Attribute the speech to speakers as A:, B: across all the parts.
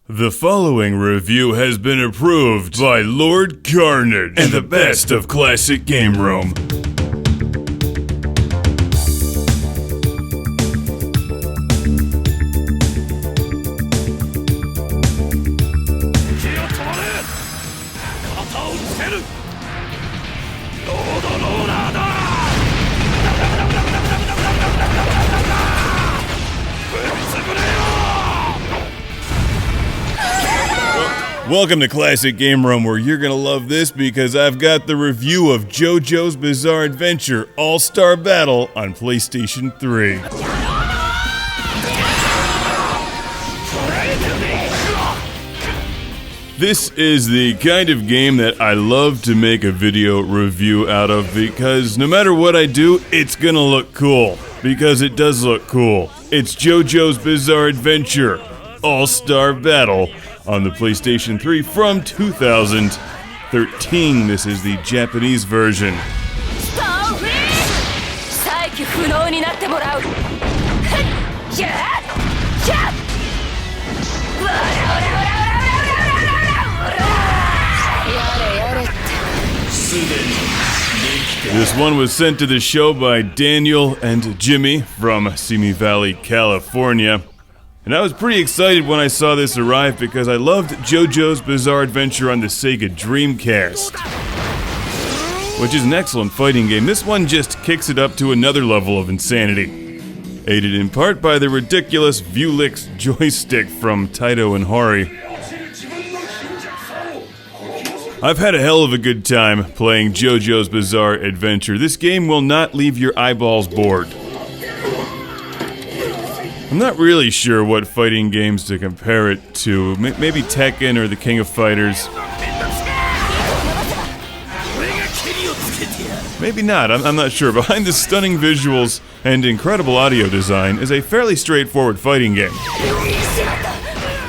A: The following review has been approved by Lord Carnage and the best of Classic Game Room. Welcome to Classic Game Room, where you're gonna love this because I've got the review of JOJO'S Bizarre Adventure All-Star Battle on PlayStation 3. This is the kind of game that I love to make a video review out of because no matter what I do, it's gonna look cool. Because it does look cool. It's JOJO'S Bizarre Adventure All-Star Battle on the PlayStation 3 from 2013. This is the Japanese version. This one was sent to the show by Daniel and Jimmy from Simi Valley, California. And I was pretty excited when I saw this arrive because I loved JoJo's Bizarre Adventure on the Sega Dreamcast, which is an excellent fighting game. This one just kicks it up to another level of insanity, aided in part by the ridiculous Vuelix joystick from Taito and Hori. I've had a hell of a good time playing JoJo's Bizarre Adventure. This game will not leave your eyeballs bored. I'm not really sure what fighting games to compare it to. Maybe Tekken or the King of Fighters. Maybe not, I'm not sure. Behind the stunning visuals and incredible audio design is a fairly straightforward fighting game.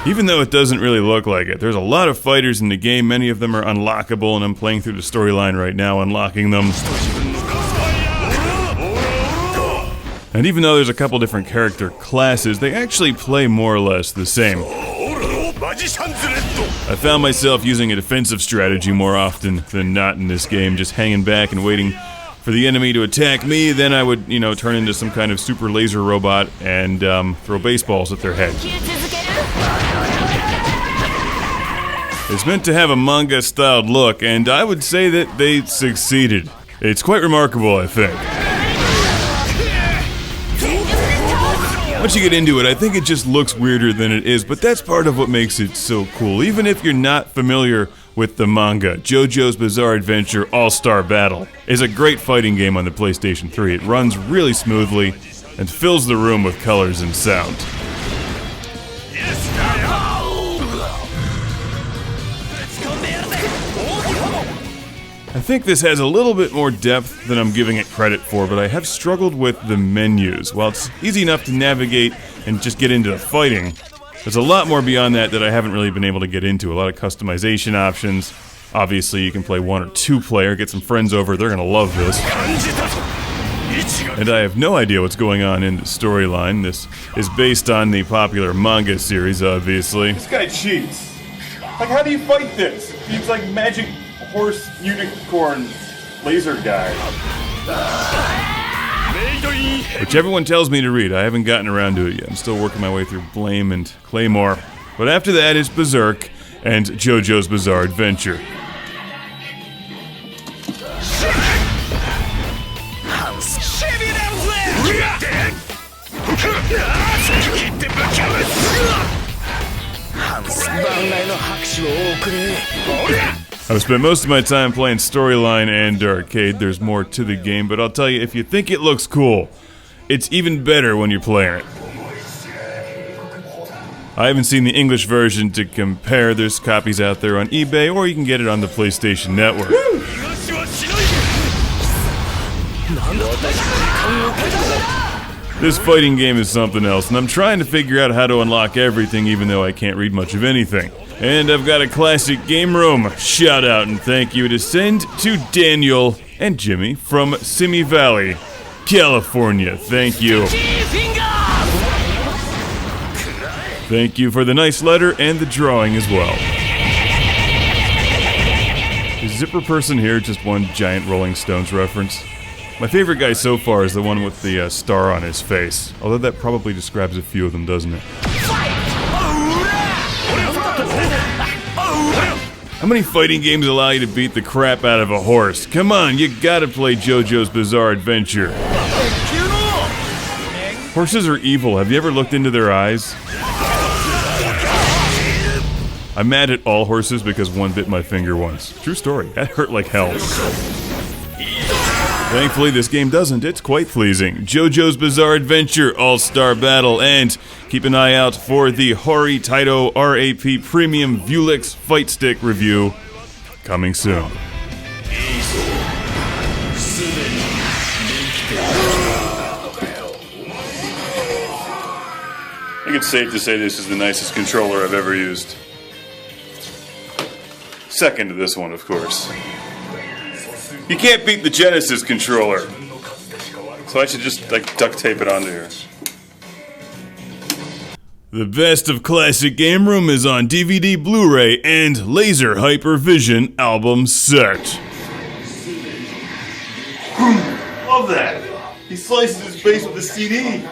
A: Even though it doesn't really look like it. There's a lot of fighters in the game, many of them are unlockable, and I'm playing through the storyline right now, unlocking them. And even though there's a couple different character classes, they actually play more or less the same. I found myself using a defensive strategy more often than not in this game, just hanging back and waiting for the enemy to attack me. Then I would, turn into some kind of super laser robot and throw baseballs at their head. It's meant to have a manga-styled look, and I would say that they succeeded. It's quite remarkable, I think. Once you get into it, I think it just looks weirder than it is, but that's part of what makes it so cool. Even if you're not familiar with the manga, JoJo's Bizarre Adventure All-Star Battle is a great fighting game on the PlayStation 3. It runs really smoothly and fills the room with colors and sound. I think this has a little bit more depth than I'm giving it credit for, but I have struggled with the menus. While it's easy enough to navigate and just get into the fighting, there's a lot more beyond that I haven't really been able to get into. A lot of customization options. Obviously, you can play 1 or 2 player, get some friends over, they're gonna love this. And I have no idea what's going on in the storyline. This is based on the popular manga series, obviously. This guy cheats. Like, how do you fight this? He's like magic horse unicorn laser guy, which everyone tells me to read. I haven't gotten around to it yet. I'm still working my way through Blame and Claymore. But after that is Berserk and JoJo's Bizarre Adventure. I've spent most of my time playing storyline and arcade. There's more to the game, but I'll tell you, if you think it looks cool, it's even better when you're playing it. I haven't seen the English version to compare. There's copies out there on eBay, or you can get it on the PlayStation Network. This fighting game is something else, and I'm trying to figure out how to unlock everything, even though I can't read much of anything. And I've got a Classic Game Room shout out and thank you to send to Daniel and Jimmy from Simi Valley, California. Thank you. Thank you for the nice letter and the drawing as well. Is Zipper Person here just one giant Rolling Stones reference? My favorite guy so far is the one with the star on his face, although that probably describes a few of them, doesn't it? How many fighting games allow you to beat the crap out of a horse? Come on, you gotta play JoJo's Bizarre Adventure. Horses are evil. Have you ever looked into their eyes? I'm mad at all horses because one bit my finger once. True story. That hurt like hell. Thankfully, this game doesn't. It's quite pleasing. JoJo's Bizarre Adventure All-Star Battle, and keep an eye out for the Hori Taito RAP Premium Vulix Fight Stick review coming soon. I think it's safe to say this is the nicest controller I've ever used. Second to this one, of course. You can't beat the Genesis controller. So I should just, like, duct tape it onto here. The best of Classic Game Room is on DVD, Blu-ray, and Laser Hypervision album set. Love that! He slices his face with a CD.